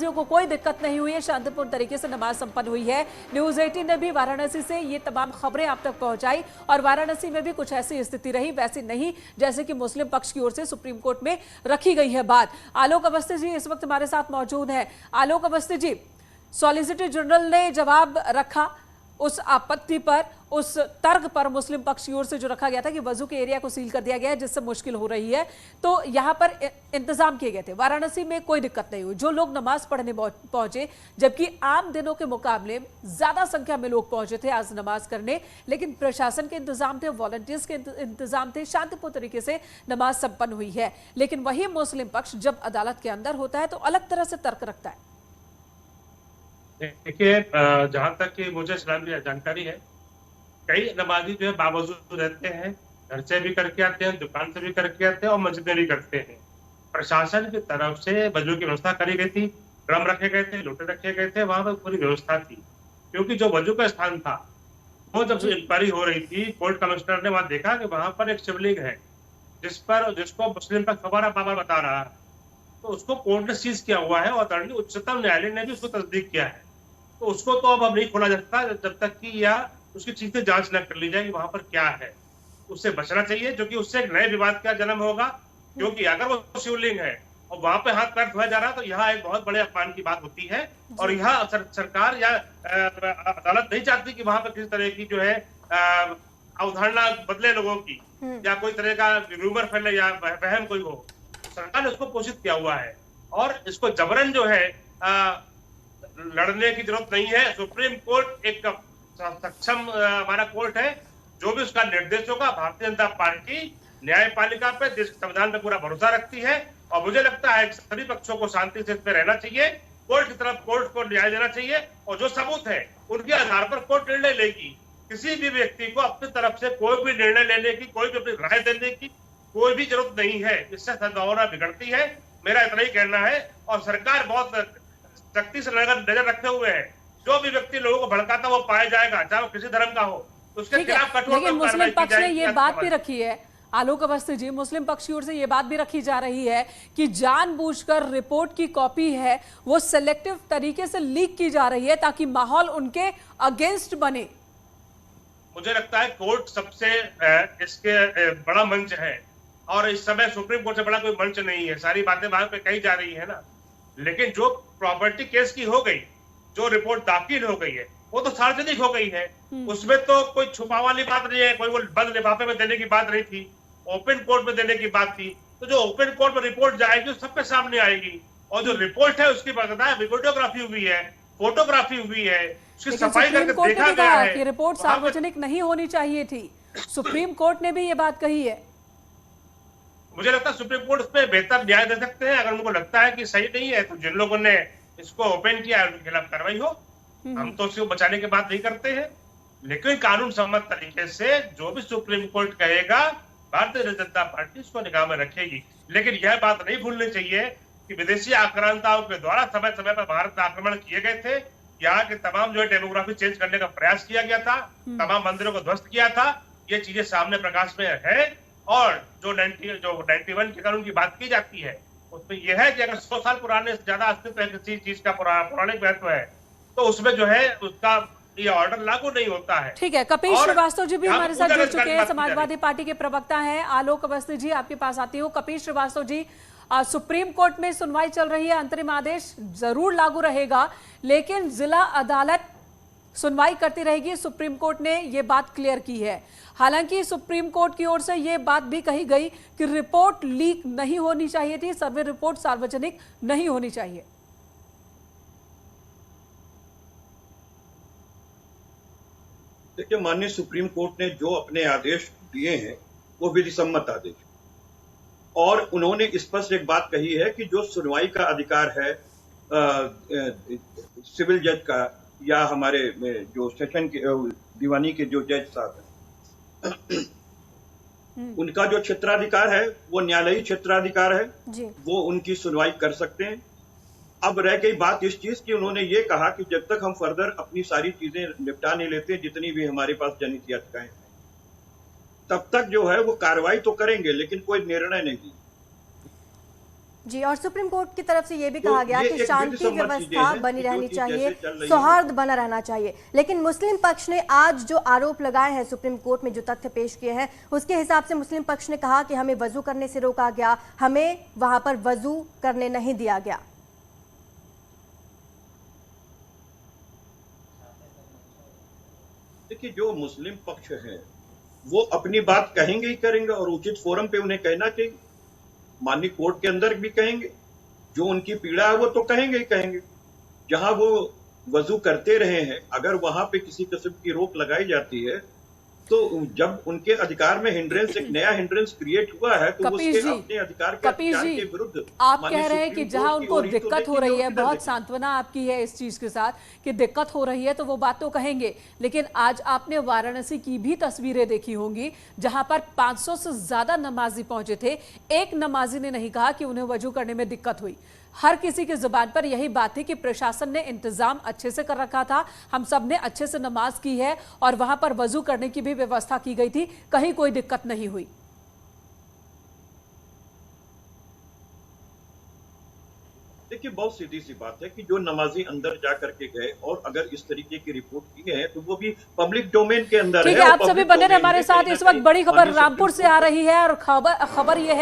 नमाजियों को कोई दिक्कत नहीं हुई है, शांतिपूर्ण तरीके से नमाज संपन्न हुई है। न्यूज़ 18 ने भी वाराणसी से ये तमाम खबरें आप तक पहुंचाई और वाराणसी में भी कुछ ऐसी स्थिति रही, वैसी नहीं जैसे कि मुस्लिम पक्ष की ओर से सुप्रीम कोर्ट में रखी गई है बात। आलोक अवस्थी जी इस वक्त हमारे साथ मौजूद है। आलोक अवस्थी जी, सॉलिसिटर जनरल ने जवाब रखा उस आपत्ति पर, उस तर्क पर मुस्लिम पक्ष की ओर से जो रखा गया था कि वजू के एरिया को सील कर दिया गया है जिससे मुश्किल हो रही है, तो यहां पर इंतजाम किए गए थे। वाराणसी में कोई दिक्कत नहीं हुई, जो लोग नमाज पढ़ने पहुंचे, जबकि आम दिनों के मुकाबले ज्यादा संख्या में लोग पहुंचे थे आज नमाज करने, लेकिन प्रशासन के इंतजाम थे, वॉलंटियर्स के इंतजाम थे, शांतिपूर्ण तरीके से नमाज संपन्न हुई है। लेकिन वही मुस्लिम पक्ष जब अदालत के अंदर होता है तो अलग तरह से तर्क रखता है। देखिए, जहां तक कि मुझे इस्लामी जानकारी है, कई नमाजी जो है बावजू रहते हैं, घर से भी करके आते हैं, दुकान से भी करके आते हैं और मस्जिद में भी करते हैं। प्रशासन की तरफ से वजू की व्यवस्था करी गई थी, ड्रम रखे गए थे, लोटे रखे गए थे, वहां पर पूरी व्यवस्था थी। क्योंकि जो वजू का स्थान था, वो जब इंक्वायरी हो रही थी, कोर्ट कमिश्नर ने वहां देखा कि वहां पर एक शिवलिंग है जिसको मुस्लिम का खबर बाबा बता रहा है, तो उसको कोर्ट ने सीज किया हुआ है और उच्चतम न्यायालय ने भी उसको तस्दीक किया है। तो उसको तो अब नहीं खोला जा सकता जब तक कि या उसकी ठीक से जांच न कर ली जाए कि वहां पर क्या है। उससे बचना चाहिए, जो कि उससे एक नए विवाद का जन्म होगा। क्योंकि अगर वो शिवलिंग है और वहां पे हाथ पैर धोया जा रहा है तो यहाँ एक बहुत बड़े अपमान की बात होती है। और यहाँ सरकार या अदालत नहीं चाहती कि वहां पर किसी तरह की जो है अवधारणा बदले लोगों की, या कोई तरह का रूमर फैले या वहम कोई हो। सरकार ने उसको पोषित किया हुआ है और इसको जबरन जो है लड़ने की जरूरत नहीं है। सुप्रीम कोर्ट एक सक्षम हमारा कोर्ट है, जो भी उसका निर्देश होगा। भारतीय जनता पार्टी न्यायपालिका पे, देश के संविधान पे पूरा भरोसा रखती है और मुझे लगता है सभी पक्षों को शांति से इसमें रहना चाहिए। कोर्ट की तरफ कोर्ट को न्याय देना चाहिए और जो सबूत है उनके आधार पर कोर्ट निर्णय लेगी। किसी भी व्यक्ति को अपनी तरफ से कोई भी निर्णय लेने की, कोई भी अपनी राय देने की कोई भी जरूरत नहीं है। इससे सद्भावना बिगड़ती है, मेरा इतना ही कहना है। और सरकार बहुत सख्ती से नजर रखे हुए है। जो भी व्यक्ति लोगों को भड़काता वो पाया जाएगा, चाहे वो किसी धर्म का हो, तो उसके खिलाफ कठोर लेकिन मुस्लिम पक्ष ने ये बात भी रखी है, आलोक अवस्थी जी, मुस्लिम पक्ष की ओर से ये बात भी रखी जा रही है कि जानबूझकर रिपोर्ट की कॉपी है वो सिलेक्टिव तरीके से लीक की जा रही है ताकि माहौल उनके अगेंस्ट बने। मुझे लगता है कोर्ट सबसे इसके बड़ा मंच है और इस समय सुप्रीम कोर्ट से बड़ा कोई मंच नहीं है। सारी बातें वहां पे कही जा रही है ना, लेकिन जो प्रॉपर्टी केस की हो गई, जो रिपोर्ट दाखिल हो गई है, वो तो सार्वजनिक हो गई है। उसमें तो कोई छुपा वाली बात नहीं है, कोई वो बंद लिफाफे में देने की बात नहीं थी, ओपन कोर्ट में देने की बात थी। तो जो ओपन कोर्ट में रिपोर्ट जाएगी सबके सामने आएगी और जो रिपोर्ट है उसकी बाकायदा वीडियोग्राफी हुई है, फोटोग्राफी हुई है, उसकी सफाई करके देखा गया है कि रिपोर्ट सार्वजनिक नहीं होनी चाहिए थी। सुप्रीम कोर्ट ने भी ये बात कही है। मुझे लगता है सुप्रीम कोर्ट उसमें बेहतर न्याय दे सकते हैं। अगर उनको लगता है कि सही नहीं है तो जिन लोगों ने इसको ओपन किया है उनके खिलाफ कार्रवाई हो। हम तो उसको बचाने की बात नहीं करते हैं, लेकिन कानून सम्मत तरीके से जो भी सुप्रीम कोर्ट कहेगा भारतीय जनता पार्टी उसको निगाह में रखेगी। लेकिन यह बात नहीं भूलनी चाहिए कि विदेशी आक्रांताओं के द्वारा समय समय पर भारत में आक्रमण किए गए थे। यहाँ के तमाम जो है डेमोग्राफी चेंज करने का प्रयास किया गया था, तमाम मंदिरों को ध्वस्त किया था। ये चीजें सामने प्रकाश में है। और जो 91 के कानून की बात की जाती है उसमें यह है कि अगर 100 साल पुराने ज्यादा अस्तित्व है किसी चीज का, पौराणिक महत्व है, तो उसमें जो है उसका ये ऑर्डर लागू नहीं होता है। ठीक है, कपिल श्रीवास्तव जी भी हमारे साथ जुड़ चुके हैं, समाजवादी पार्टी के प्रवक्ता हैं। आलोक अवस्थी जी आपके पास आती हूँ। कपिल श्रीवास्तव जी, सुप्रीम कोर्ट में सुनवाई चल रही है, अंतरिम आदेश जरूर लागू रहेगा, लेकिन जिला अदालत सुनवाई करती रहेगी। सुप्रीम कोर्ट ने यह बात क्लियर की है। हालांकि सुप्रीम कोर्ट की ओर से यह बात भी कही गई कि रिपोर्ट लीक नहीं होनी चाहिए थी, सर्वे रिपोर्ट सार्वजनिक नहीं होनी चाहिए। देखिए, माननीय सुप्रीम कोर्ट ने जो अपने आदेश दिए हैं वो विधिसम्मत आदेश, और उन्होंने स्पष्ट एक बात कही है कि जो सुनवाई का अधिकार है सिविल जज का या हमारे जो सेशन के दीवानी के जो जज साहब हैं, उनका जो क्षेत्राधिकार है वो न्यायालयी क्षेत्राधिकार है, वो उनकी सुनवाई कर सकते हैं। अब रह गई बात इस चीज की, उन्होंने ये कहा कि जब तक हम फर्दर अपनी सारी चीजें निपटा नहीं लेते, जितनी भी हमारे पास जनहित याचिकाएं हैं, तब तक जो है वो कार्रवाई तो करेंगे लेकिन कोई निर्णय नहीं। जी, और सुप्रीम कोर्ट की तरफ से ये भी कहा गया कि शांति व्यवस्था बनी रहनी चाहिए, सौहार्द बना रहना चाहिए। लेकिन मुस्लिम पक्ष ने आज जो आरोप लगाए हैं सुप्रीम कोर्ट में, जो तथ्य पेश किए हैं, उसके हिसाब से मुस्लिम पक्ष ने कहा कि हमें वजू करने से रोका गया, हमें वहां पर वजू करने नहीं दिया गया। देखिए, जो मुस्लिम पक्ष है वो अपनी बात कहेंगे ही करेंगे और उचित फोरम पे उन्हें कहना चाहिए। माननीय कोर्ट के अंदर भी कहेंगे, जो उनकी पीड़ा है वो तो कहेंगे ही कहेंगे। जहां वो वजू करते रहे हैं, अगर वहां पे किसी किस्म की रोक लगाई जाती है तो जब उनके अधिकार में हिंड्रेंस, एक नया हिंड्रेंस क्रिएट हुआ है, तो उसके अपने अधिकार के विरुद्ध आप कह रहे हैं कि जहां उनको दिक्कत हो रही है, बहुत सांत्वना आपकी है इस चीज के साथ कि दिक्कत हो रही है, तो वो बात तो कहेंगे। लेकिन आज आपने वाराणसी की भी तस्वीरें देखी होंगी जहां पर 500 से ज्यादा नमाजी पहुंचे थे। एक नमाजी ने नहीं कहा कि उन्हें वजू करने में दिक्कत हुई। हर किसी की जुबान पर यही बात थी कि प्रशासन ने इंतजाम अच्छे से कर रखा था, हम सब ने अच्छे से नमाज की है और वहां पर वजू करने की भी व्यवस्था की गई थी, कहीं कोई दिक्कत नहीं हुई। देखिए, बहुत सीधी सी बात है कि जो नमाजी अंदर जा करके गए और अगर इस तरीके की रिपोर्ट की है तो वो भी पब्लिक डोमेन के अंदर है। ठीक है, आप सभी बने रहे हमारे साथ। इस वक्त बड़ी खबर रामपुर से आ रही है और खबर यह है